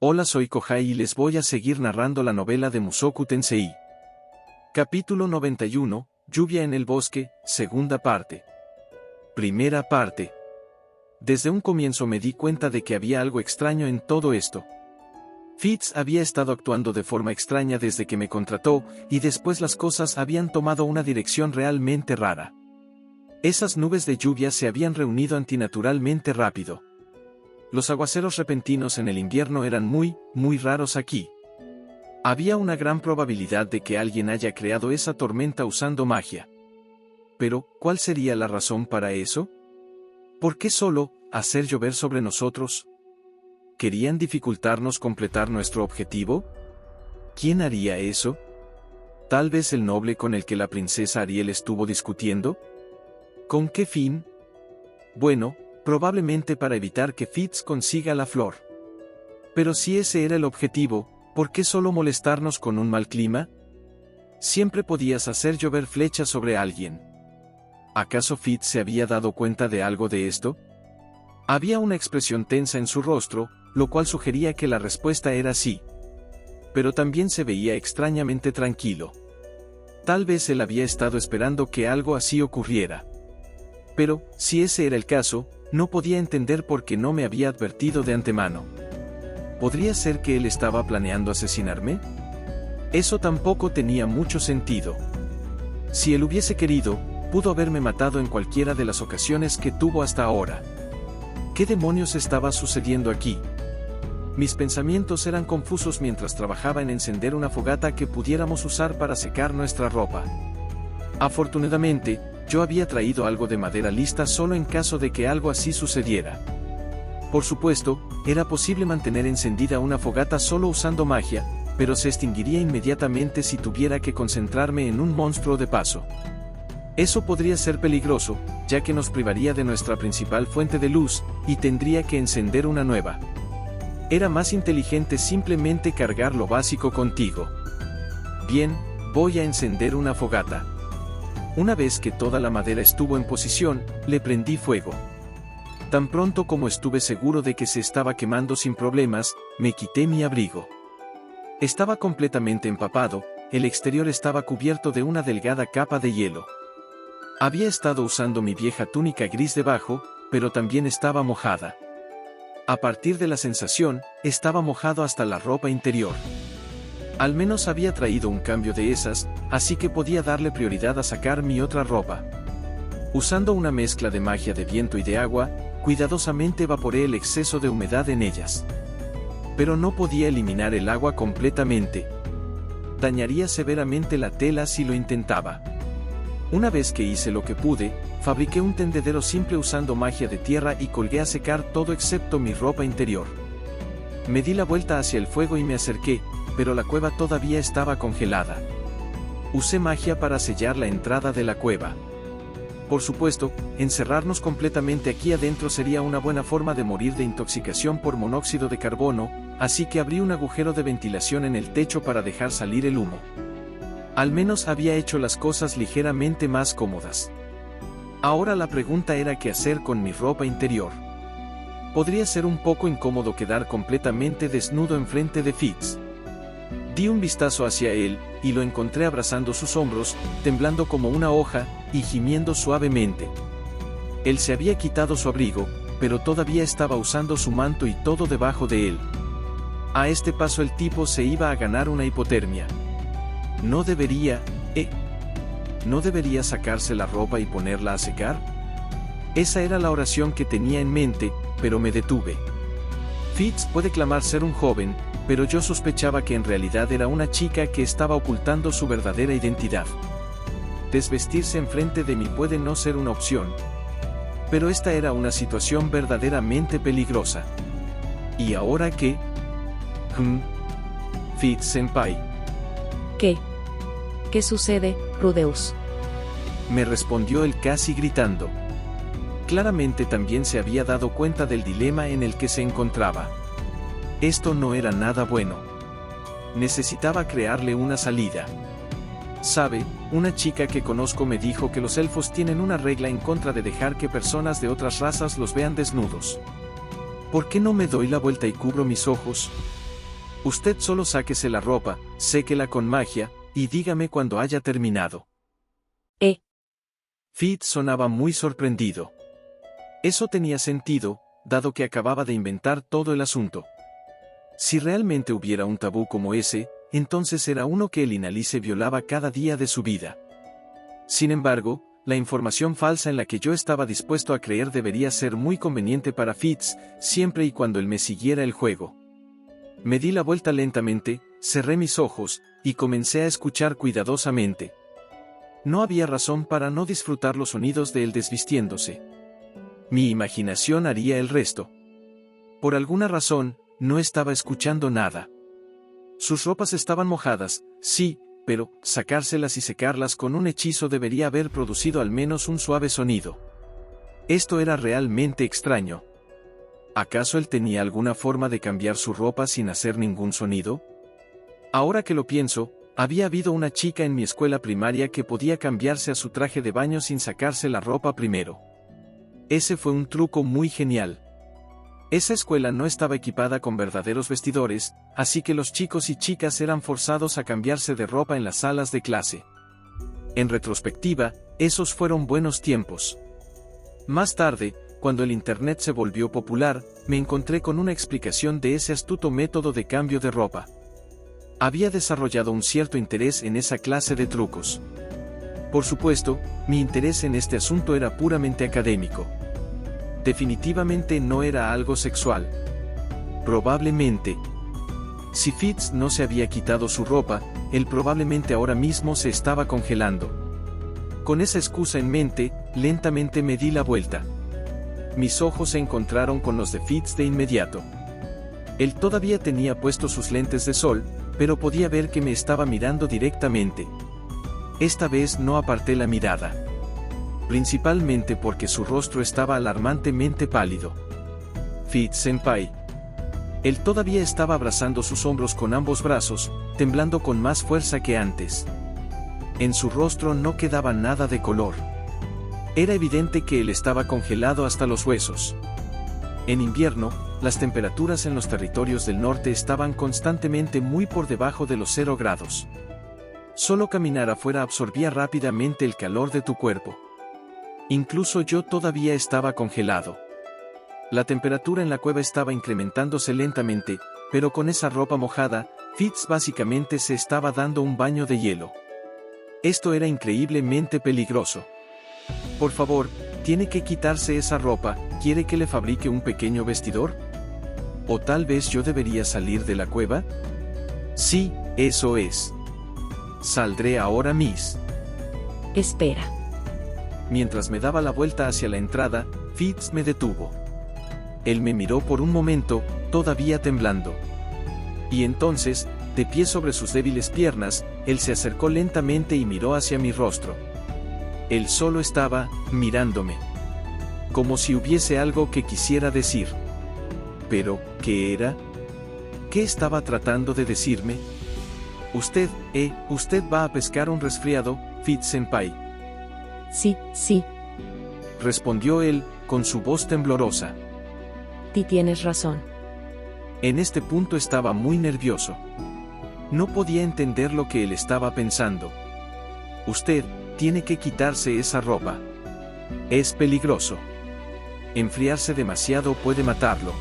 Hola, soy Kohai y les voy a seguir narrando la novela de Mushoku Tensei. Capítulo 91, Lluvia en el bosque, segunda parte. Primera parte. Desde un comienzo me di cuenta de que había algo extraño en todo esto. Fitz había estado actuando de forma extraña desde que me contrató, y después las cosas habían tomado una dirección realmente rara. Esas nubes de lluvia se habían reunido antinaturalmente rápido. Los aguaceros repentinos en el invierno eran muy raros aquí. Había una gran probabilidad de que alguien haya creado esa tormenta usando magia. Pero, ¿cuál sería la razón para eso? ¿Por qué solo hacer llover sobre nosotros? ¿Querían dificultarnos completar nuestro objetivo? ¿Quién haría eso? ¿Tal vez el noble con el que la princesa Ariel estuvo discutiendo? ¿Con qué fin? Bueno, probablemente para evitar que Fitz consiga la flor. Pero si ese era el objetivo, ¿por qué solo molestarnos con un mal clima? Siempre podías hacer llover flechas sobre alguien. ¿Acaso Fitz se había dado cuenta de algo de esto? Había una expresión tensa en su rostro, lo cual sugería que la respuesta era sí. Pero también se veía extrañamente tranquilo. Tal vez él había estado esperando que algo así ocurriera. Pero, si ese era el caso, no podía entender por qué no me había advertido de antemano. ¿Podría ser que él estaba planeando asesinarme? Eso tampoco tenía mucho sentido. Si él hubiese querido, pudo haberme matado en cualquiera de las ocasiones que tuvo hasta ahora. ¿Qué demonios estaba sucediendo aquí? Mis pensamientos eran confusos mientras trabajaba en encender una fogata que pudiéramos usar para secar nuestra ropa. Afortunadamente, yo había traído algo de madera lista solo en caso de que algo así sucediera. Por supuesto, era posible mantener encendida una fogata solo usando magia, pero se extinguiría inmediatamente si tuviera que concentrarme en un monstruo de paso. Eso podría ser peligroso, ya que nos privaría de nuestra principal fuente de luz, y tendría que encender una nueva. Era más inteligente simplemente cargar lo básico contigo. Bien, voy a encender una fogata. Una vez que toda la madera estuvo en posición, le prendí fuego. Tan pronto como estuve seguro de que se estaba quemando sin problemas, me quité mi abrigo. Estaba completamente empapado, el exterior estaba cubierto de una delgada capa de hielo. Había estado usando mi vieja túnica gris debajo, pero también estaba mojada. A partir de la sensación, estaba mojado hasta la ropa interior. Al menos había traído un cambio de esas, así que podía darle prioridad a sacar mi otra ropa. Usando una mezcla de magia de viento y de agua, cuidadosamente evaporé el exceso de humedad en ellas. Pero no podía eliminar el agua completamente. Dañaría severamente la tela si lo intentaba. Una vez que hice lo que pude, fabriqué un tendedero simple usando magia de tierra y colgué a secar todo excepto mi ropa interior. Me di la vuelta hacia el fuego y me acerqué, pero la cueva todavía estaba congelada. Usé magia para sellar la entrada de la cueva. Por supuesto, encerrarnos completamente aquí adentro sería una buena forma de morir de intoxicación por monóxido de carbono, así que abrí un agujero de ventilación en el techo para dejar salir el humo. Al menos había hecho las cosas ligeramente más cómodas. Ahora la pregunta era qué hacer con mi ropa interior. Podría ser un poco incómodo quedar completamente desnudo enfrente de Fitz. Di un vistazo hacia él, y lo encontré abrazando sus hombros, temblando como una hoja, y gimiendo suavemente. Él se había quitado su abrigo, pero todavía estaba usando su manto y todo debajo de él. A este paso el tipo se iba a ganar una hipotermia. ¿No debería sacarse la ropa y ponerla a secar? Esa era la oración que tenía en mente, pero me detuve. Fitz puede clamar ser un joven, pero yo sospechaba que en realidad era una chica que estaba ocultando su verdadera identidad. Desvestirse enfrente de mí puede no ser una opción. Pero esta era una situación verdaderamente peligrosa. ¿Y ahora qué? Fitz-senpai. ¿Qué? ¿Qué sucede, Rudeus? Me respondió él casi gritando. Claramente también se había dado cuenta del dilema en el que se encontraba. Esto no era nada bueno. Necesitaba crearle una salida. Sabe, una chica que conozco me dijo que los elfos tienen una regla en contra de dejar que personas de otras razas los vean desnudos. ¿Por qué no me doy la vuelta y cubro mis ojos? Usted solo sáquese la ropa, séquela con magia, y dígame cuando haya terminado. Fitz sonaba muy sorprendido. Eso tenía sentido, dado que acababa de inventar todo el asunto. Si realmente hubiera un tabú como ese, entonces era uno que el Inalice violaba cada día de su vida. Sin embargo, la información falsa en la que yo estaba dispuesto a creer debería ser muy conveniente para Fitz, siempre y cuando él me siguiera el juego. Me di la vuelta lentamente, cerré mis ojos, y comencé a escuchar cuidadosamente. No había razón para no disfrutar los sonidos de él desvistiéndose. Mi imaginación haría el resto. Por alguna razón, no estaba escuchando nada. Sus ropas estaban mojadas, sí, pero sacárselas y secarlas con un hechizo debería haber producido al menos un suave sonido. Esto era realmente extraño. ¿Acaso él tenía alguna forma de cambiar su ropa sin hacer ningún sonido? Ahora que lo pienso, había habido una chica en mi escuela primaria que podía cambiarse a su traje de baño sin sacarse la ropa primero. Ese fue un truco muy genial. Esa escuela no estaba equipada con verdaderos vestidores, así que los chicos y chicas eran forzados a cambiarse de ropa en las salas de clase. En retrospectiva, esos fueron buenos tiempos. Más tarde, cuando el Internet se volvió popular, me encontré con una explicación de ese astuto método de cambio de ropa. Había desarrollado un cierto interés en esa clase de trucos. Por supuesto, mi interés en este asunto era puramente académico. Definitivamente no era algo sexual. Probablemente. Si Fitz no se había quitado su ropa, él probablemente ahora mismo se estaba congelando. Con esa excusa en mente, lentamente me di la vuelta. Mis ojos se encontraron con los de Fitz de inmediato. Él todavía tenía puestos sus lentes de sol, pero podía ver que me estaba mirando directamente. Esta vez no aparté la mirada. Principalmente porque su rostro estaba alarmantemente pálido. Fitz-senpai. Él todavía estaba abrazando sus hombros con ambos brazos, temblando con más fuerza que antes. En su rostro no quedaba nada de color. Era evidente que él estaba congelado hasta los huesos. En invierno, las temperaturas en los territorios del norte estaban constantemente muy por debajo de los 0 grados. Solo caminar afuera absorbía rápidamente el calor de tu cuerpo. Incluso yo todavía estaba congelado. La temperatura en la cueva estaba incrementándose lentamente, pero con esa ropa mojada, Fitz básicamente se estaba dando un baño de hielo. Esto era increíblemente peligroso. Por favor, tiene que quitarse esa ropa. ¿Quiere que le fabrique un pequeño vestidor? ¿O tal vez yo debería salir de la cueva? Sí, eso es. Saldré ahora, Miss. Espera. Mientras me daba la vuelta hacia la entrada, Fitz me detuvo. Él me miró por un momento, todavía temblando. Y entonces, de pie sobre sus débiles piernas, él se acercó lentamente y miró hacia mi rostro. Él solo estaba mirándome. Como si hubiese algo que quisiera decir. Pero, ¿qué era? ¿Qué estaba tratando de decirme? Usted va a pescar un resfriado, Fitz-senpai. Sí. Respondió él, con su voz temblorosa. Tienes razón. En este punto estaba muy nervioso. No podía entender lo que él estaba pensando. Usted tiene que quitarse esa ropa. Es peligroso. Enfriarse demasiado puede matarlo.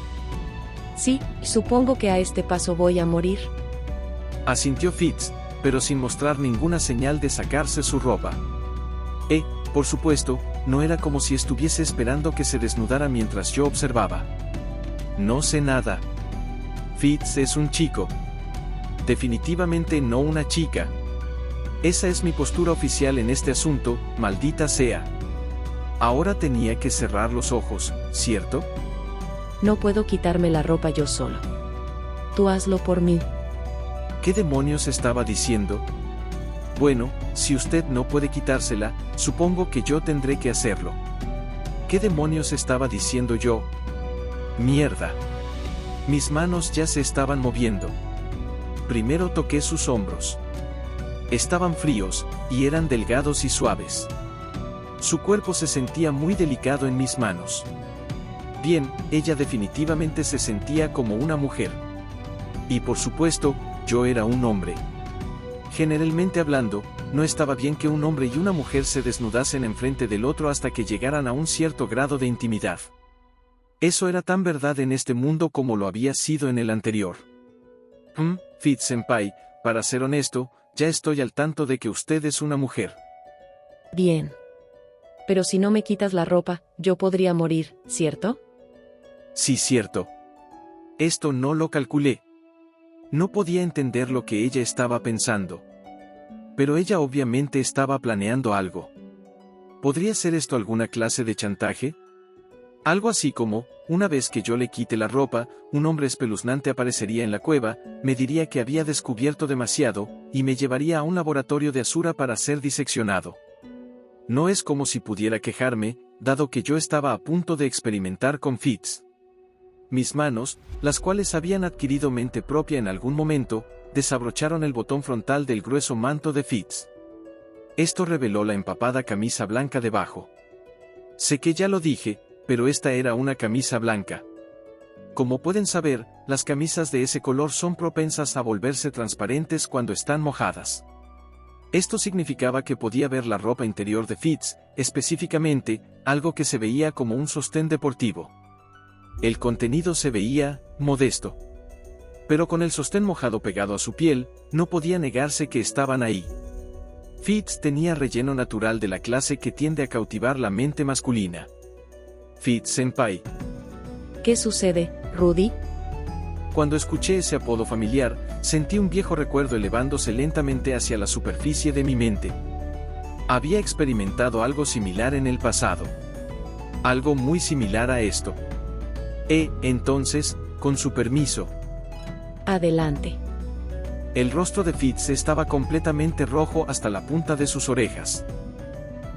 Sí, supongo que a este paso voy a morir. Asintió Fitz, pero sin mostrar ninguna señal de sacarse su ropa. Por supuesto, no era como si estuviese esperando que se desnudara mientras yo observaba. No sé nada. Fitz es un chico. Definitivamente no una chica. Esa es mi postura oficial en este asunto, maldita sea. Ahora tenía que cerrar los ojos, ¿cierto? No puedo quitarme la ropa yo solo. Tú hazlo por mí. ¿Qué demonios estaba diciendo? Bueno, si usted no puede quitársela, supongo que yo tendré que hacerlo. ¿Qué demonios estaba diciendo yo? Mierda. Mis manos ya se estaban moviendo. Primero toqué sus hombros. Estaban fríos, y eran delgados y suaves. Su cuerpo se sentía muy delicado en mis manos. Bien, ella definitivamente se sentía como una mujer. Y por supuesto, yo era un hombre. Generalmente hablando, no estaba bien que un hombre y una mujer se desnudasen enfrente del otro hasta que llegaran a un cierto grado de intimidad. Eso era tan verdad en este mundo como lo había sido en el anterior. Fitz-senpai, para ser honesto, ya estoy al tanto de que usted es una mujer. Bien. Pero si no me quitas la ropa, yo podría morir, ¿cierto? Sí, cierto. Esto no lo calculé. No podía entender lo que ella estaba pensando. Pero ella obviamente estaba planeando algo. ¿Podría ser esto alguna clase de chantaje? Algo así como, una vez que yo le quite la ropa, un hombre espeluznante aparecería en la cueva, me diría que había descubierto demasiado, y me llevaría a un laboratorio de Asura para ser diseccionado. No es como si pudiera quejarme, dado que yo estaba a punto de experimentar con Fitz. Mis manos, las cuales habían adquirido mente propia en algún momento, desabrocharon el botón frontal del grueso manto de Fitz. Esto reveló la empapada camisa blanca debajo. Sé que ya lo dije, pero esta era una camisa blanca. Como pueden saber, las camisas de ese color son propensas a volverse transparentes cuando están mojadas. Esto significaba que podía ver la ropa interior de Fitz, específicamente, algo que se veía como un sostén deportivo. El contenido se veía modesto. Pero con el sostén mojado pegado a su piel, no podía negarse que estaban ahí. Fitz tenía relleno natural de la clase que tiende a cautivar la mente masculina. Fitz-senpai. ¿Qué sucede, Rudy? Cuando escuché ese apodo familiar, sentí un viejo recuerdo elevándose lentamente hacia la superficie de mi mente. Había experimentado algo similar en el pasado. Algo muy similar a esto. Entonces, con su permiso. Adelante. El rostro de Fitz estaba completamente rojo hasta la punta de sus orejas.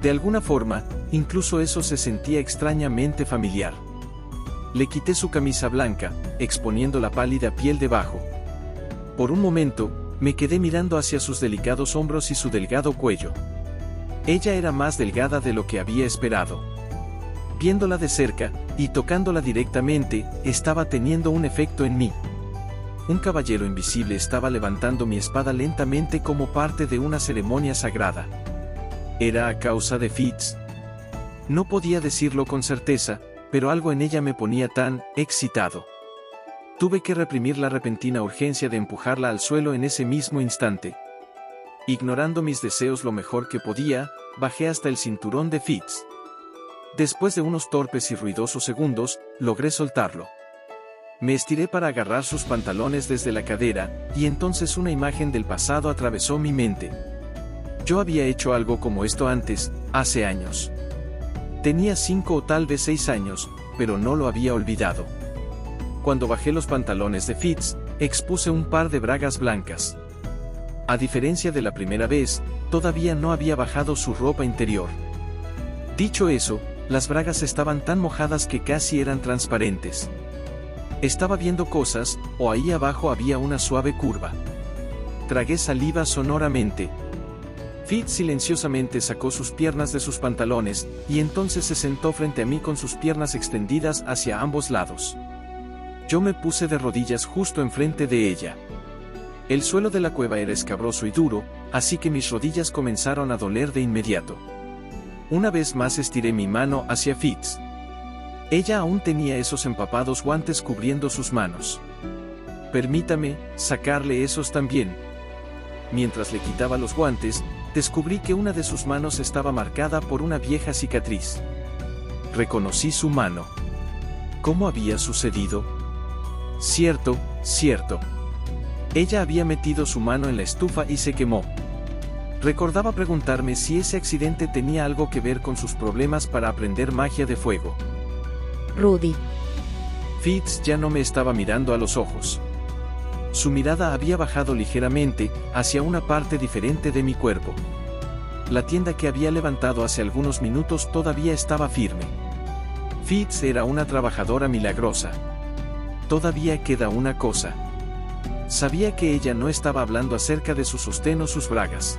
De alguna forma, incluso eso se sentía extrañamente familiar. Le quité su camisa blanca, exponiendo la pálida piel debajo. Por un momento, me quedé mirando hacia sus delicados hombros y su delgado cuello. Ella era más delgada de lo que había esperado. Viéndola de cerca, y tocándola directamente, estaba teniendo un efecto en mí. Un caballero invisible estaba levantando mi espada lentamente como parte de una ceremonia sagrada. ¿Era a causa de Fitz? No podía decirlo con certeza, pero algo en ella me ponía tan excitado. Tuve que reprimir la repentina urgencia de empujarla al suelo en ese mismo instante. Ignorando mis deseos lo mejor que podía, bajé hasta el cinturón de Fitz. Después de unos torpes y ruidosos segundos, logré soltarlo. Me estiré para agarrar sus pantalones desde la cadera, y entonces una imagen del pasado atravesó mi mente. Yo había hecho algo como esto antes, hace años. Tenía 5 o tal vez 6 años, pero no lo había olvidado. Cuando bajé los pantalones de Fitz, expuse un par de bragas blancas. A diferencia de la primera vez, todavía no había bajado su ropa interior. Dicho eso, las bragas estaban tan mojadas que casi eran transparentes. Estaba viendo cosas, o ahí abajo había una suave curva. Tragué saliva sonoramente. Fitz silenciosamente sacó sus piernas de sus pantalones, y entonces se sentó frente a mí con sus piernas extendidas hacia ambos lados. Yo me puse de rodillas justo enfrente de ella. El suelo de la cueva era escabroso y duro, así que mis rodillas comenzaron a doler de inmediato. Una vez más estiré mi mano hacia Fitz. Ella aún tenía esos empapados guantes cubriendo sus manos. Permítame sacarle esos también. Mientras le quitaba los guantes, descubrí que una de sus manos estaba marcada por una vieja cicatriz. Reconocí su mano. ¿Cómo había sucedido? Cierto. Ella había metido su mano en la estufa y se quemó. Recordaba preguntarme si ese accidente tenía algo que ver con sus problemas para aprender magia de fuego. Rudy. Fitz ya no me estaba mirando a los ojos. Su mirada había bajado ligeramente, hacia una parte diferente de mi cuerpo. La tienda que había levantado hace algunos minutos todavía estaba firme. Fitz era una trabajadora milagrosa. Todavía queda una cosa. Sabía que ella no estaba hablando acerca de su sostén o sus bragas.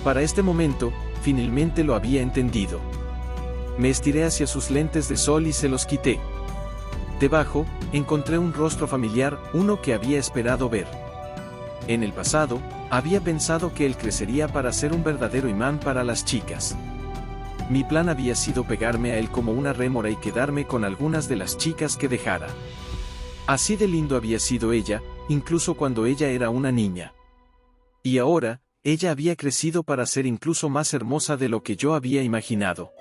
Para este momento, finalmente lo había entendido. Me estiré hacia sus lentes de sol y se los quité. Debajo, encontré un rostro familiar, uno que había esperado ver. En el pasado, había pensado que él crecería para ser un verdadero imán para las chicas. Mi plan había sido pegarme a él como una rémora y quedarme con algunas de las chicas que dejara. Así de lindo había sido ella, incluso cuando ella era una niña. Y ahora, ella había crecido para ser incluso más hermosa de lo que yo había imaginado.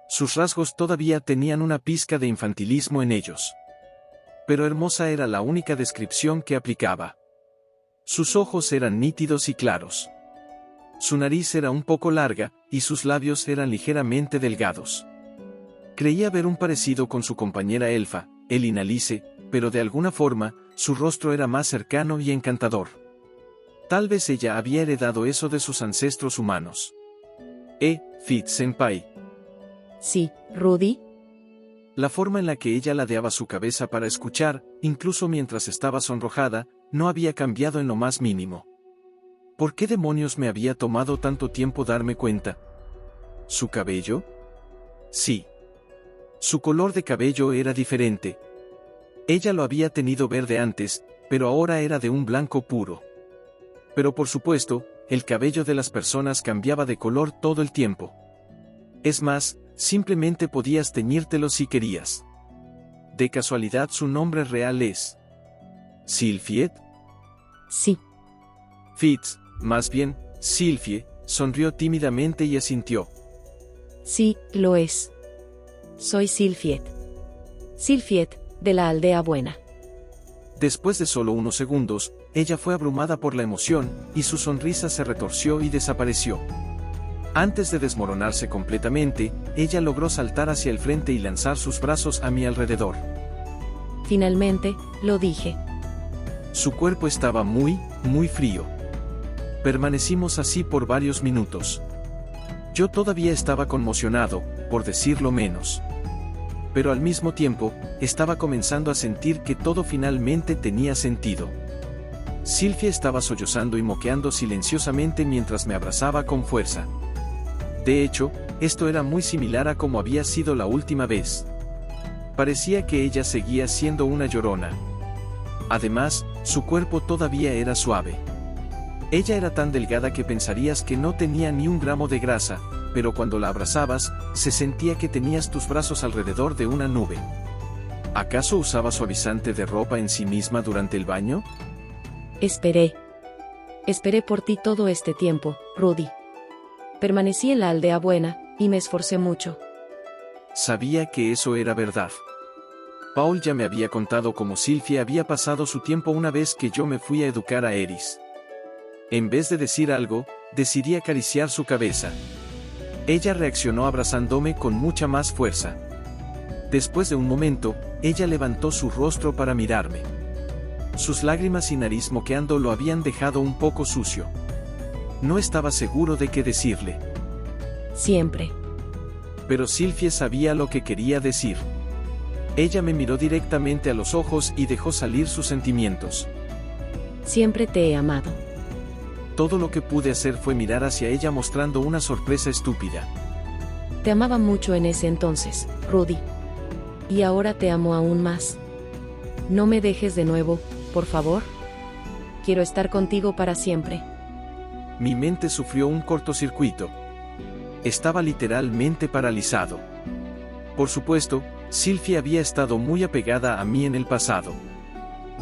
Sus rasgos todavía tenían una pizca de infantilismo en ellos. Pero hermosa era la única descripción que aplicaba. Sus ojos eran nítidos y claros. Su nariz era un poco larga, y sus labios eran ligeramente delgados. Creía ver un parecido con su compañera elfa, Elinalice, pero de alguna forma, su rostro era más cercano y encantador. Tal vez ella había heredado eso de sus ancestros humanos. Fitz-senpai. Sí, Rudy. La forma en la que ella ladeaba su cabeza para escuchar, incluso mientras estaba sonrojada, no había cambiado en lo más mínimo. ¿Por qué demonios me había tomado tanto tiempo darme cuenta? ¿Su cabello? Sí. Su color de cabello era diferente. Ella lo había tenido verde antes, pero ahora era de un blanco puro. Pero por supuesto, el cabello de las personas cambiaba de color todo el tiempo. Es más, simplemente podías teñírtelo si querías. ¿De casualidad su nombre real es Sylphiet? Sí. Fitz, más bien, Sylphie, sonrió tímidamente y asintió. Sí, lo es. Soy Sylphiet. Sylphiet, de la Aldea Buena. Después de solo unos segundos, ella fue abrumada por la emoción, y su sonrisa se retorció y desapareció. Antes de desmoronarse completamente, ella logró saltar hacia el frente y lanzar sus brazos a mi alrededor. Finalmente, lo dije. Su cuerpo estaba muy frío. Permanecimos así por varios minutos. Yo todavía estaba conmocionado, por decirlo menos. Pero al mismo tiempo, estaba comenzando a sentir que todo finalmente tenía sentido. Sylphie estaba sollozando y moqueando silenciosamente mientras me abrazaba con fuerza. De hecho, esto era muy similar a como había sido la última vez. Parecía que ella seguía siendo una llorona. Además, su cuerpo todavía era suave. Ella era tan delgada que pensarías que no tenía ni un gramo de grasa, pero cuando la abrazabas, se sentía que tenías tus brazos alrededor de una nube. ¿Acaso usaba suavizante de ropa en sí misma durante el baño? Esperé. Esperé por ti todo este tiempo, Rudy. Permanecí en la Aldea Buena, y me esforcé mucho. Sabía que eso era verdad. Paul ya me había contado cómo Sylphie había pasado su tiempo una vez que yo me fui a educar a Eris. En vez de decir algo, decidí acariciar su cabeza. Ella reaccionó abrazándome con mucha más fuerza. Después de un momento, ella levantó su rostro para mirarme. Sus lágrimas y nariz moqueando lo habían dejado un poco sucio. No estaba seguro de qué decirle. Siempre. Pero Sylphie sabía lo que quería decir. Ella me miró directamente a los ojos y dejó salir sus sentimientos. Siempre te he amado. Todo lo que pude hacer fue mirar hacia ella mostrando una sorpresa estúpida. Te amaba mucho en ese entonces, Rudy. Y ahora te amo aún más. No me dejes de nuevo, por favor. Quiero estar contigo para siempre. Mi mente sufrió un cortocircuito. Estaba literalmente paralizado. Por supuesto, Sylphie había estado muy apegada a mí en el pasado.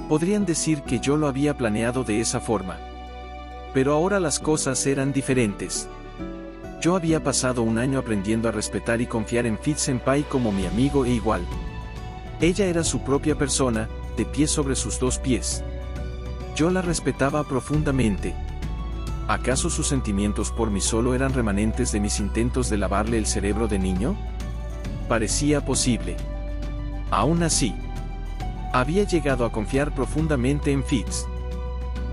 Podrían decir que yo lo había planeado de esa forma. Pero ahora las cosas eran diferentes. Yo había pasado un año aprendiendo a respetar y confiar en Fitz-senpai como mi amigo e igual. Ella era su propia persona, de pie sobre sus dos pies. Yo la respetaba profundamente. ¿Acaso sus sentimientos por mí solo eran remanentes de mis intentos de lavarle el cerebro de niño? Parecía posible. Aún así, había llegado a confiar profundamente en Fitz.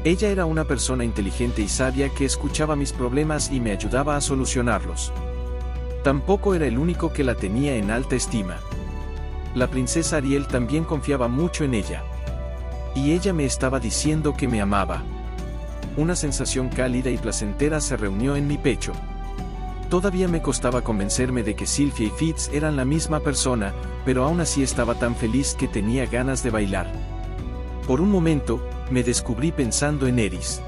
Ella era una persona inteligente y sabia que escuchaba mis problemas y me ayudaba a solucionarlos. Tampoco era el único que la tenía en alta estima. La princesa Ariel también confiaba mucho en ella. Y ella me estaba diciendo que me amaba. Una sensación cálida y placentera se reunió en mi pecho. Todavía me costaba convencerme de que Sylvia y Fitz eran la misma persona, pero aún así estaba tan feliz que tenía ganas de bailar. Por un momento, me descubrí pensando en Eris.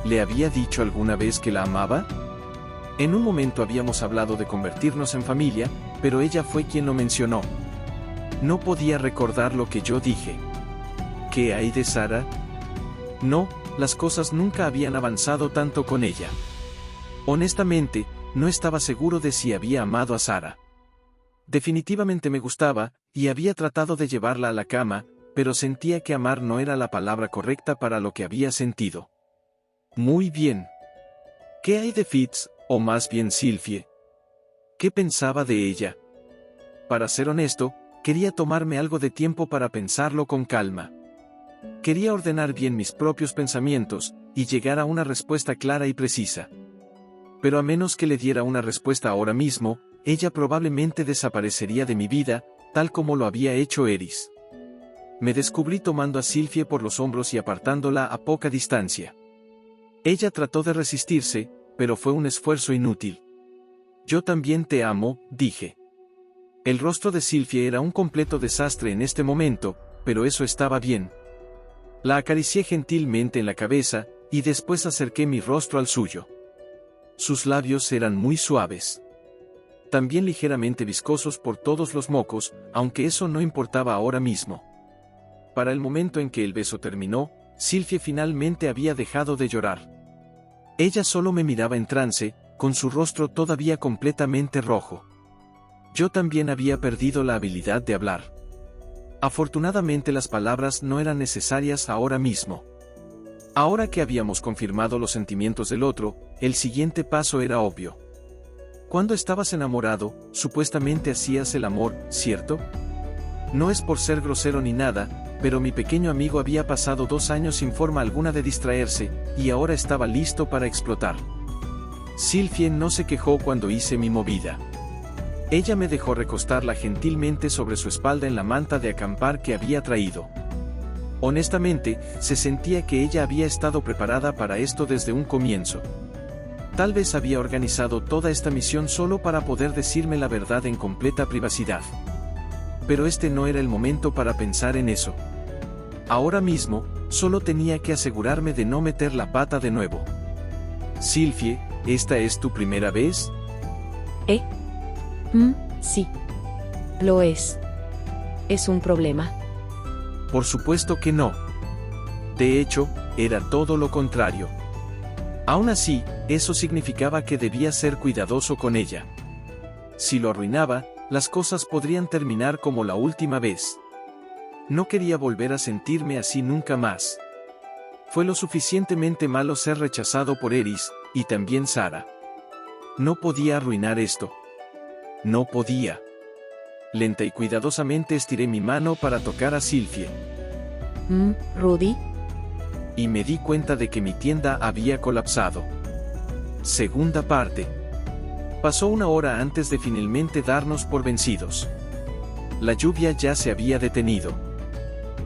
¿Le había dicho alguna vez que la amaba? En un momento habíamos hablado de convertirnos en familia, pero ella fue quien lo mencionó. No podía recordar lo que yo dije. ¿Qué hay de Sara? No, las cosas nunca habían avanzado tanto con ella. Honestamente, no estaba seguro de si había amado a Sara. Definitivamente me gustaba, y había tratado de llevarla a la cama, pero sentía que amar no era la palabra correcta para lo que había sentido. Muy bien. ¿Qué hay de Fitz, o más bien Sylvie? ¿Qué pensaba de ella? Para ser honesto, quería tomarme algo de tiempo para pensarlo con calma. Quería ordenar bien mis propios pensamientos, y llegar a una respuesta clara y precisa. Pero a menos que le diera una respuesta ahora mismo, ella probablemente desaparecería de mi vida, tal como lo había hecho Eris. Me descubrí tomando a Sylvie por los hombros y apartándola a poca distancia. Ella trató de resistirse, pero fue un esfuerzo inútil. Yo también te amo, dije. El rostro de Sylvie era un completo desastre en este momento, pero eso estaba bien. La acaricié gentilmente en la cabeza, y después acerqué mi rostro al suyo. Sus labios eran muy suaves. También ligeramente viscosos por todos los mocos, aunque eso no importaba ahora mismo. Para el momento en que el beso terminó, Sylvie finalmente había dejado de llorar. Ella solo me miraba en trance, con su rostro todavía completamente rojo. Yo también había perdido la habilidad de hablar. Afortunadamente las palabras no eran necesarias ahora mismo. Ahora que habíamos confirmado los sentimientos del otro, el siguiente paso era obvio. Cuando estabas enamorado, supuestamente hacías el amor, ¿cierto? No es por ser grosero ni nada, pero mi pequeño amigo había pasado 2 años sin forma alguna de distraerse, y ahora estaba listo para explotar. Sylvie no se quejó cuando hice mi movida. Ella me dejó recostarla gentilmente sobre su espalda en la manta de acampar que había traído. Honestamente, se sentía que ella había estado preparada para esto desde un comienzo. Tal vez había organizado toda esta misión solo para poder decirme la verdad en completa privacidad. Pero este no era el momento para pensar en eso. Ahora mismo, solo tenía que asegurarme de no meter la pata de nuevo. Sylvie, ¿esta es tu primera vez? Sí. Lo es. ¿Es un problema? Por supuesto que no. De hecho, era todo lo contrario. Aún así, eso significaba que debía ser cuidadoso con ella. Si lo arruinaba, las cosas podrían terminar como la última vez. No quería volver a sentirme así nunca más. Fue lo suficientemente malo ser rechazado por Eris, y también Sara. No podía arruinar esto. No podía. Lenta y cuidadosamente estiré mi mano para tocar a Sylvie. Rudy. Y me di cuenta de que mi tienda había colapsado. Segunda parte. Pasó 1 hora antes de finalmente darnos por vencidos. La lluvia ya se había detenido.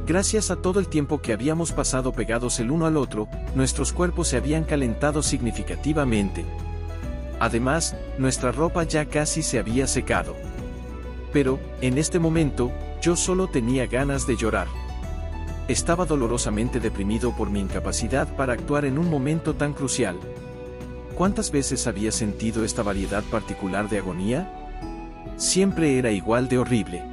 Gracias a todo el tiempo que habíamos pasado pegados el uno al otro, nuestros cuerpos se habían calentado significativamente. Además, nuestra ropa ya casi se había secado. Pero, en este momento, yo solo tenía ganas de llorar. Estaba dolorosamente deprimido por mi incapacidad para actuar en un momento tan crucial. ¿Cuántas veces había sentido esta variedad particular de agonía? Siempre era igual de horrible.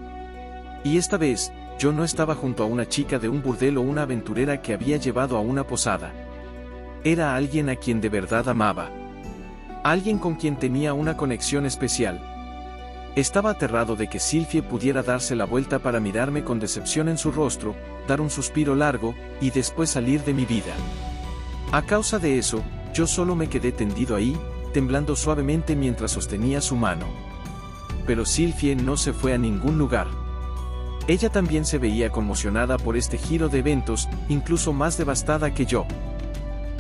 Y esta vez, yo no estaba junto a una chica de un burdel o una aventurera que había llevado a una posada. Era alguien a quien de verdad amaba. Alguien con quien tenía una conexión especial. Estaba aterrado de que Sylvie pudiera darse la vuelta para mirarme con decepción en su rostro, dar un suspiro largo, y después salir de mi vida. A causa de eso, yo solo me quedé tendido ahí, temblando suavemente mientras sostenía su mano. Pero Sylvie no se fue a ningún lugar. Ella también se veía conmocionada por este giro de eventos, incluso más devastada que yo.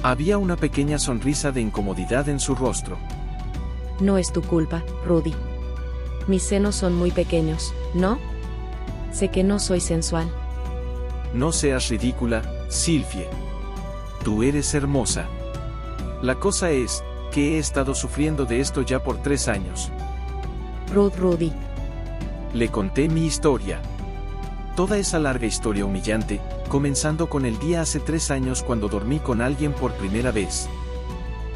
Había una pequeña sonrisa de incomodidad en su rostro. No es tu culpa, Rudy. Mis senos son muy pequeños, ¿no? Sé que no soy sensual. No seas ridícula, Sylvie. Tú eres hermosa. La cosa es, que he estado sufriendo de esto ya por 3 años. Rudy. Le conté mi historia. Toda esa larga historia humillante, comenzando con el día hace 3 años cuando dormí con alguien por primera vez.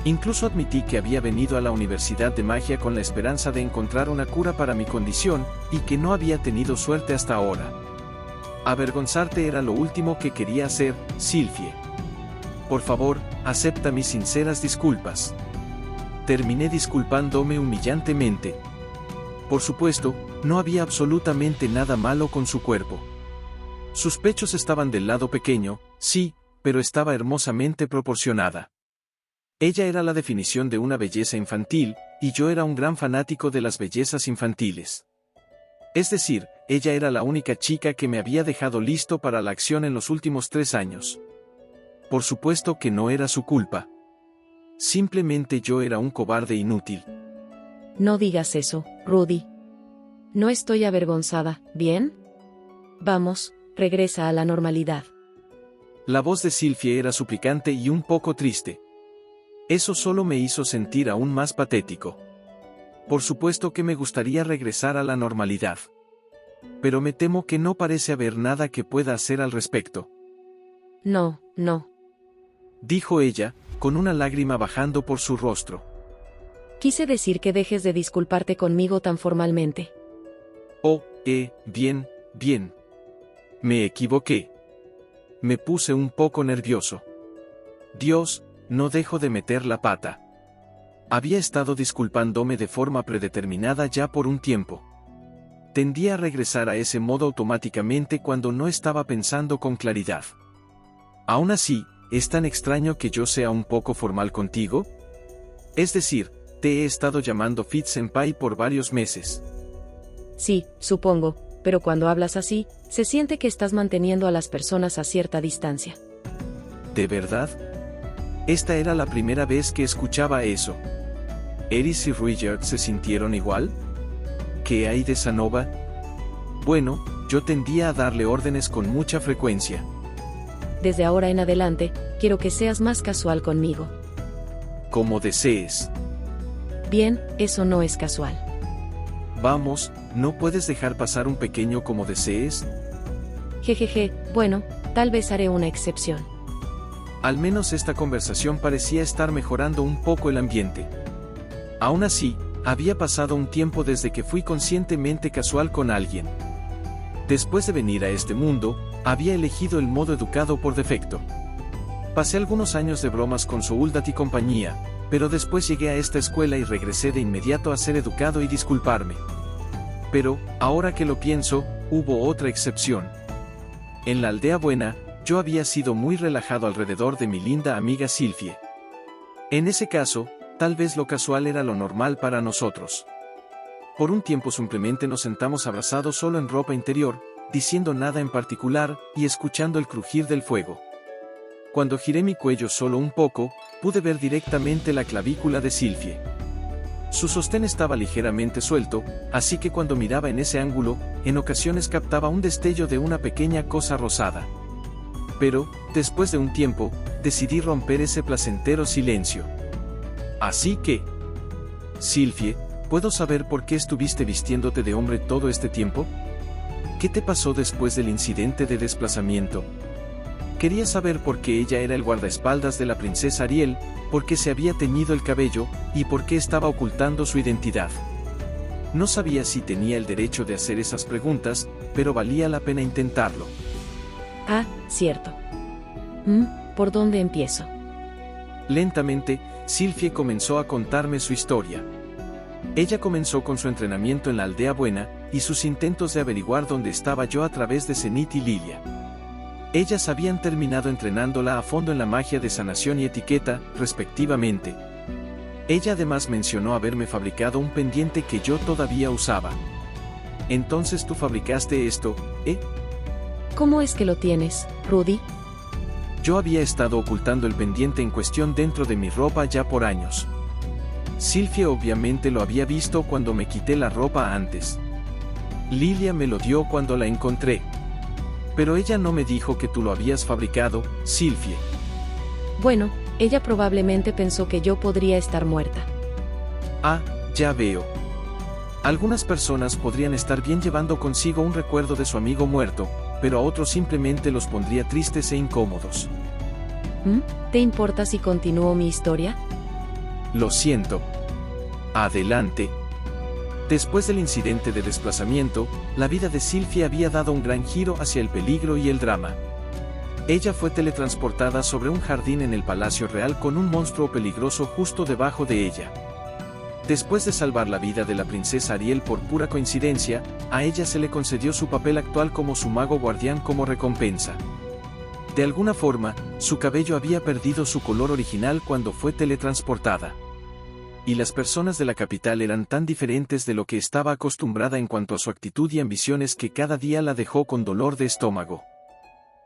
Incluso admití que había venido a la Universidad de Magia con la esperanza de encontrar una cura para mi condición, y que no había tenido suerte hasta ahora. Avergonzarte era lo último que quería hacer, Sylphie. Por favor, acepta mis sinceras disculpas. Terminé disculpándome humillantemente. Por supuesto, no había absolutamente nada malo con su cuerpo. Sus pechos estaban del lado pequeño, sí, pero estaba hermosamente proporcionada. Ella era la definición de una belleza infantil, y yo era un gran fanático de las bellezas infantiles. Es decir, ella era la única chica que me había dejado listo para la acción en los últimos 3 años. Por supuesto que no era su culpa. Simplemente yo era un cobarde inútil. No digas eso, Rudy. No estoy avergonzada, ¿bien? Vamos, regresa a la normalidad. La voz de Sylphie era suplicante y un poco triste. Eso solo me hizo sentir aún más patético. Por supuesto que me gustaría regresar a la normalidad. Pero me temo que no parece haber nada que pueda hacer al respecto. No. Dijo ella, con una lágrima bajando por su rostro. Quise decir que dejes de disculparte conmigo tan formalmente. Oh, bien. Me equivoqué. Me puse un poco nervioso. Dios, no dejo de meter la pata. Había estado disculpándome de forma predeterminada ya por un tiempo. Tendía a regresar a ese modo automáticamente cuando no estaba pensando con claridad. Aún así, ¿es tan extraño que yo sea un poco formal contigo? Es decir, te he estado llamando Fitz-senpai por varios meses. Sí, supongo, pero cuando hablas así, se siente que estás manteniendo a las personas a cierta distancia. ¿De verdad? Esta era la primera vez que escuchaba eso. ¿Eris y Rudyard se sintieron igual? ¿Qué hay de Sanova? Bueno, yo tendía a darle órdenes con mucha frecuencia. Desde ahora en adelante, quiero que seas más casual conmigo. Como desees. Bien, eso no es casual. Vamos, ¿no puedes dejar pasar un pequeño como desees? Jejeje, bueno, tal vez haré una excepción. Al menos esta conversación parecía estar mejorando un poco el ambiente. Aún así, había pasado un tiempo desde que fui conscientemente casual con alguien. Después de venir a este mundo, había elegido el modo educado por defecto. Pasé algunos años de bromas con Souldat y compañía, pero después llegué a esta escuela y regresé de inmediato a ser educado y disculparme. Pero, ahora que lo pienso, hubo otra excepción. En la aldea buena, yo había sido muy relajado alrededor de mi linda amiga Sylphie. En ese caso, tal vez lo casual era lo normal para nosotros. Por un tiempo simplemente nos sentamos abrazados solo en ropa interior, diciendo nada en particular, y escuchando el crujir del fuego. Cuando giré mi cuello solo un poco, pude ver directamente la clavícula de Sylphie. Su sostén estaba ligeramente suelto, así que cuando miraba en ese ángulo, en ocasiones captaba un destello de una pequeña cosa rosada. Pero, después de un tiempo, decidí romper ese placentero silencio. Así que... Sylphie, ¿puedo saber por qué estuviste vistiéndote de hombre todo este tiempo? ¿Qué te pasó después del incidente de desplazamiento? Quería saber por qué ella era el guardaespaldas de la princesa Ariel, por qué se había teñido el cabello, y por qué estaba ocultando su identidad. No sabía si tenía el derecho de hacer esas preguntas, pero valía la pena intentarlo. Ah, cierto. ¿Por dónde empiezo? Lentamente, Sylphie comenzó a contarme su historia. Ella comenzó con su entrenamiento en la aldea buena, y sus intentos de averiguar dónde estaba yo a través de Zenith y Lilia. Ellas habían terminado entrenándola a fondo en la magia de sanación y etiqueta, respectivamente. Ella además mencionó haberme fabricado un pendiente que yo todavía usaba. Entonces tú fabricaste esto, ¿eh? ¿Cómo es que lo tienes, Rudy? Yo había estado ocultando el pendiente en cuestión dentro de mi ropa ya por años. Sylphie obviamente lo había visto cuando me quité la ropa antes. Lilia me lo dio cuando la encontré. Pero ella no me dijo que tú lo habías fabricado, Sylphie. Bueno, Ella probablemente pensó que yo podría estar muerta. Ah, ya veo. Algunas personas podrían estar bien llevando consigo un recuerdo de su amigo muerto, pero a otros simplemente los pondría tristes e incómodos. ¿Te importa si continúo mi historia? Lo siento. Adelante. Después del incidente de desplazamiento, la vida de Sylvie había dado un gran giro hacia el peligro y el drama. Ella fue teletransportada sobre un jardín en el Palacio Real con un monstruo peligroso justo debajo de ella. Después de salvar la vida de la princesa Ariel por pura coincidencia, a ella se le concedió su papel actual como su mago guardián como recompensa. De alguna forma, su cabello había perdido su color original cuando fue teletransportada. Y las personas de la capital eran tan diferentes de lo que estaba acostumbrada en cuanto a su actitud y ambiciones que cada día la dejó con dolor de estómago.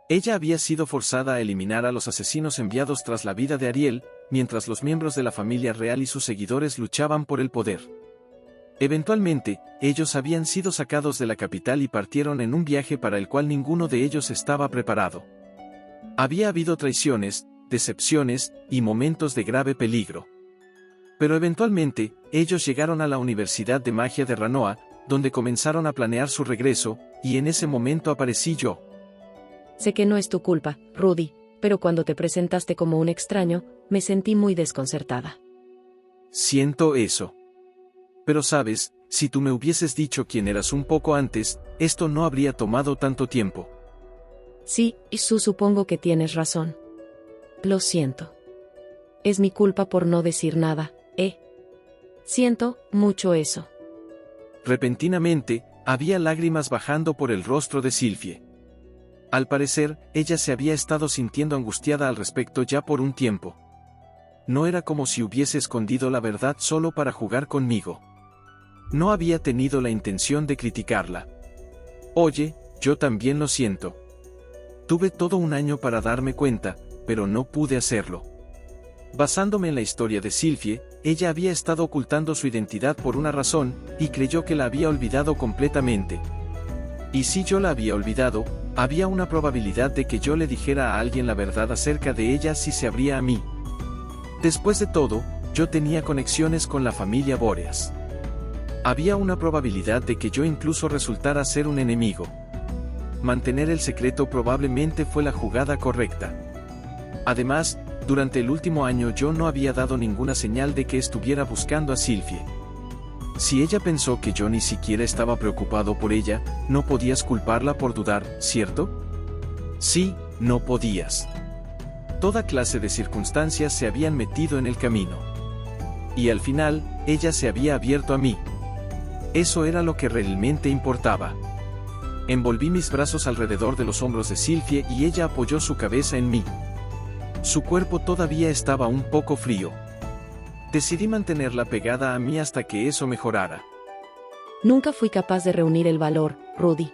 Ella había sido forzada a eliminar a los asesinos enviados tras la vida de Ariel, mientras los miembros de la familia real y sus seguidores luchaban por el poder. Eventualmente, ellos habían sido sacados de la capital y partieron en un viaje para el cual ninguno de ellos estaba preparado. Había habido traiciones, decepciones y momentos de grave peligro. Pero eventualmente, ellos llegaron a la Universidad de Magia de Ranoa, donde comenzaron a planear su regreso, y en ese momento aparecí yo. Sé que no es tu culpa, Rudy, pero cuando te presentaste como un extraño, me sentí muy desconcertada. Siento eso. Pero sabes, si tú me hubieses dicho quién eras un poco antes, esto no habría tomado tanto tiempo. Sí, y supongo que tienes razón. Lo siento. Es mi culpa por no decir nada, ¿eh? Siento mucho eso. Repentinamente, había lágrimas bajando por el rostro de Sylvie. Al parecer, ella se había estado sintiendo angustiada al respecto ya por un tiempo. No era como si hubiese escondido la verdad solo para jugar conmigo. No había tenido la intención de criticarla. Oye, yo también lo siento. Tuve todo un año para darme cuenta, pero no pude hacerlo. Basándome en la historia de Sylvie, ella había estado ocultando su identidad por una razón, y creyó que la había olvidado completamente. Y si yo la había olvidado, había una probabilidad de que yo le dijera a alguien la verdad acerca de ella si se abría a mí. Después de todo, yo tenía conexiones con la familia Boreas. Había una probabilidad de que yo incluso resultara ser un enemigo. Mantener el secreto probablemente fue la jugada correcta. Además, durante el último año yo no había dado ninguna señal de que estuviera buscando a Sylvie. Si ella pensó que yo ni siquiera estaba preocupado por ella, no podías culparla por dudar, ¿cierto? Sí, no podías. Toda clase de circunstancias se habían metido en el camino. Y al final, ella se había abierto a mí. Eso era lo que realmente importaba. Envolví mis brazos alrededor de los hombros de Sylvie y ella apoyó su cabeza en mí. Su cuerpo todavía estaba un poco frío. Decidí mantenerla pegada a mí hasta que eso mejorara. Nunca fui capaz de reunir el valor, Rudy.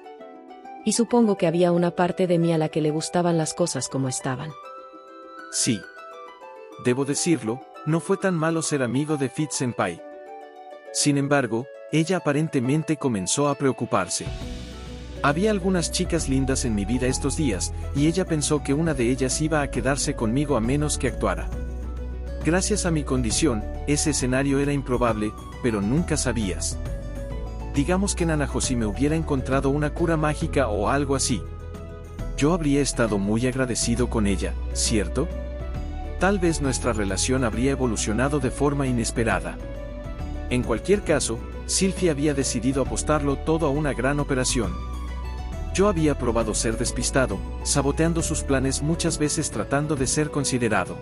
Y supongo que había una parte de mí a la que le gustaban las cosas como estaban. Sí. Debo decirlo, no fue tan malo ser amigo de Fitz-senpai. Sin embargo, ella aparentemente comenzó a preocuparse. Había algunas chicas lindas en mi vida estos días, y ella pensó que una de ellas iba a quedarse conmigo a menos que actuara. Gracias a mi condición, ese escenario era improbable, pero nunca sabías. Digamos que Nanahoshi me hubiera encontrado una cura mágica o algo así. Yo habría estado muy agradecido con ella, ¿cierto? Tal vez nuestra relación habría evolucionado de forma inesperada. En cualquier caso, Sylvie había decidido apostarlo todo a una gran operación. Yo había probado ser despistado, saboteando sus planes muchas veces tratando de ser considerado.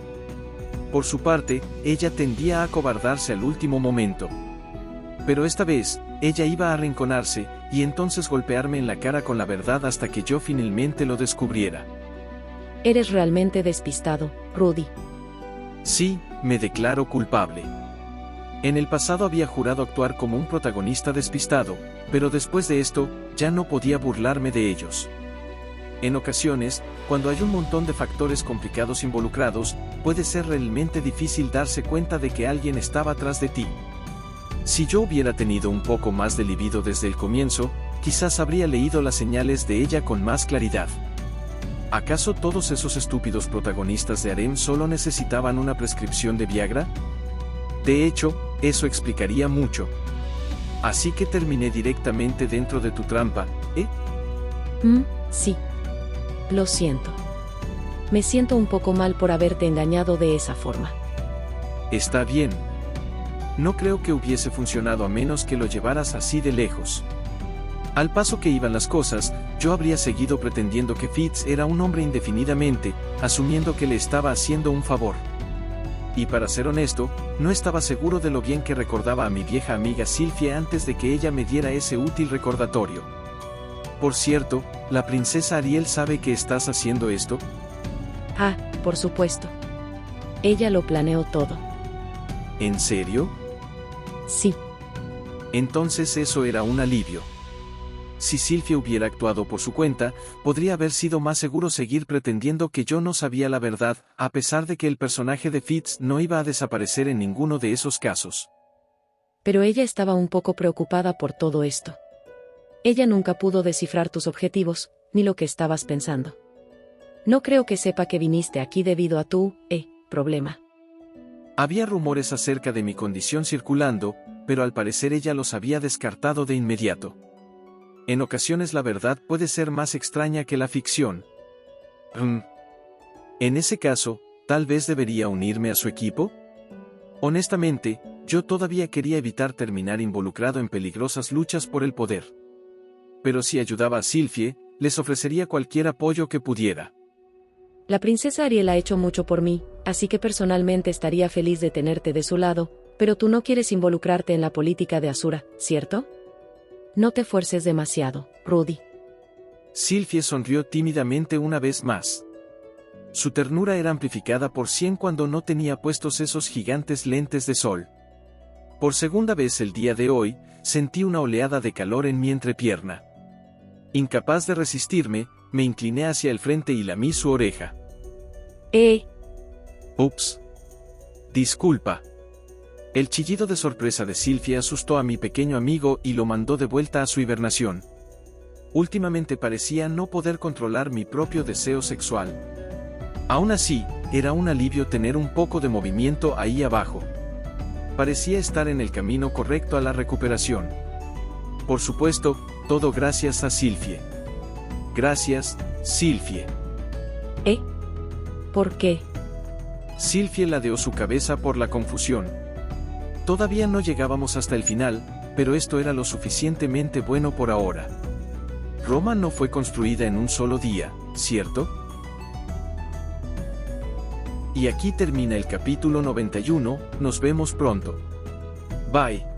Por su parte, ella tendía a acobardarse al último momento. Pero esta vez, ella iba a arrinconarse, y entonces golpearme en la cara con la verdad hasta que yo finalmente lo descubriera. Eres realmente despistado, Rudy. Sí, me declaro culpable. En el pasado había jurado actuar como un protagonista despistado, pero después de esto, ya no podía burlarme de ellos. En ocasiones, cuando hay un montón de factores complicados involucrados, puede ser realmente difícil darse cuenta de que alguien estaba atrás de ti. Si yo hubiera tenido un poco más de libido desde el comienzo, quizás habría leído las señales de ella con más claridad. ¿Acaso todos esos estúpidos protagonistas de harem solo necesitaban una prescripción de Viagra? De hecho, eso explicaría mucho. Así que terminé directamente dentro de tu trampa, ¿eh? Sí. Lo siento. Me siento un poco mal por haberte engañado de esa forma. Está bien. No creo que hubiese funcionado a menos que lo llevaras así de lejos. Al paso que iban las cosas, yo habría seguido pretendiendo que Fitz era un hombre indefinidamente, asumiendo que le estaba haciendo un favor. Y para ser honesto, no estaba seguro de lo bien que recordaba a mi vieja amiga Sylphie antes de que ella me diera ese útil recordatorio. Por cierto, ¿la princesa Ariel sabe que estás haciendo esto? Ah, por supuesto. Ella lo planeó todo. ¿En serio? Sí. Entonces eso era un alivio. Si Sylphie hubiera actuado por su cuenta, podría haber sido más seguro seguir pretendiendo que yo no sabía la verdad, a pesar de que el personaje de Fitz no iba a desaparecer en ninguno de esos casos. Pero ella estaba un poco preocupada por todo esto. Ella nunca pudo descifrar tus objetivos, ni lo que estabas pensando. No creo que sepa que viniste aquí debido a tu, problema. Había rumores acerca de mi condición circulando, pero al parecer ella los había descartado de inmediato. En ocasiones la verdad puede ser más extraña que la ficción. En ese caso, ¿tal vez debería unirme a su equipo? Honestamente, yo todavía quería evitar terminar involucrado en peligrosas luchas por el poder. Pero si ayudaba a Sylphie, les ofrecería cualquier apoyo que pudiera. La princesa Ariel ha hecho mucho por mí, así que personalmente estaría feliz de tenerte de su lado, pero tú no quieres involucrarte en la política de Azura, ¿cierto? No te fuerces demasiado, Rudy. Sylphie sonrió tímidamente una vez más. Su ternura era amplificada por 100 cuando no tenía puestos esos gigantes lentes de sol. Por segunda vez el día de hoy, sentí una oleada de calor en mi entrepierna. Incapaz de resistirme, me incliné hacia el frente y lamí su oreja. Ups. Disculpa. El chillido de sorpresa de Sylphie asustó a mi pequeño amigo y lo mandó de vuelta a su hibernación. Últimamente parecía no poder controlar mi propio deseo sexual. Aún así, era un alivio tener un poco de movimiento ahí abajo. Parecía estar en el camino correcto a la recuperación. Por supuesto, todo gracias a Sylphie. Gracias, Sylphie. ¿Por qué? Sylphie ladeó su cabeza por la confusión. Todavía no llegábamos hasta el final, pero esto era lo suficientemente bueno por ahora. Roma no fue construida en un solo día, ¿cierto? Y aquí termina el capítulo 91, nos vemos pronto. Bye.